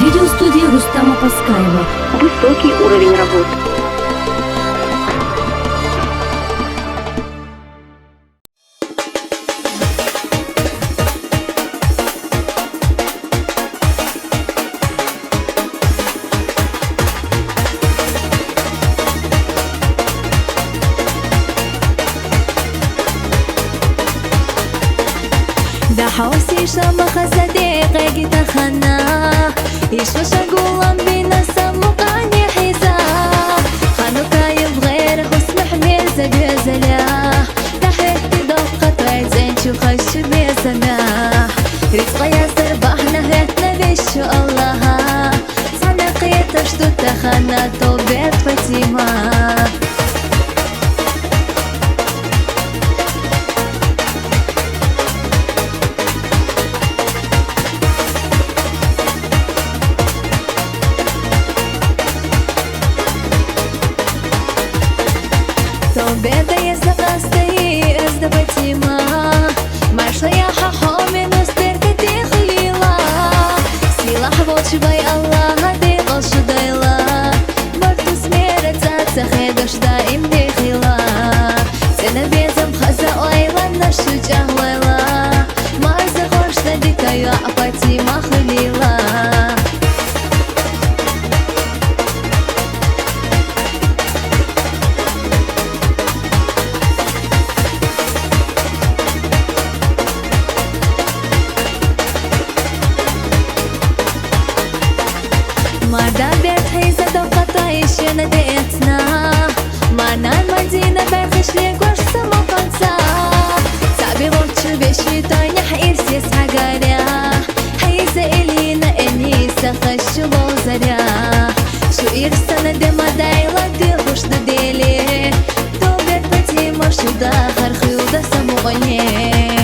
Видеостудия Рустама Паскаева. Высокий уровень работы. ده حوسي شمخ صديقي تخنا يشوش أقولن بينا سمقاني حزا خانوكا يبغير اسمح ميزة بيزلا تحت دقة عزين شو خش بيسماح رزق ياسر بحنا هتنا بشو الله صنقية تشتو تخنا توبيت فاتيما Беда я закастей раздаватима Маршла я хахоми ностерка тихлила Сила хвочивай Аллаха ты волшудайла Барту смерца цахедаш да им дихила Сена безам хаза ойла нашу чахлайла Марза хошта дикаю апатима хлила مادا بيت حيزة دوقة عيشنا ديتنا معنا المدينة برخش ليك وش سمو قنصا تعبي غوتش بشي طاينة حيرسيس حقاريا حيزة إلينا إنيسا خش بوزاريا شو إرسانا دي مدايلا دي خوش دديلي تو بيت بتي مرشو داخر خيودا سمو غنيه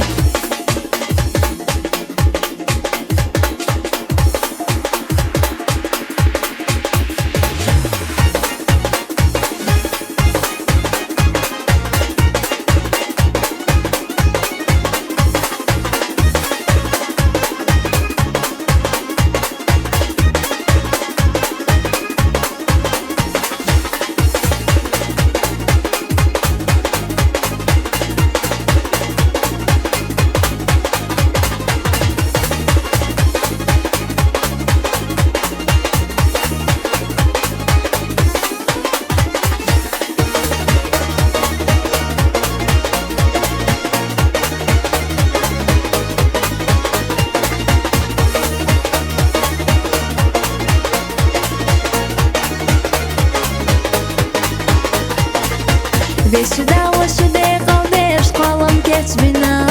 Beşida vaşude kaldeş kalam keçmina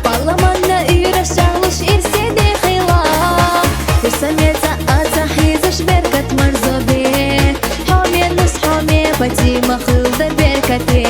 Parlamanna üyreş çağlış irsedi xila Hüsameta ata hizaş berkat marzobe Hamiye nus hamiye patima xılda berkate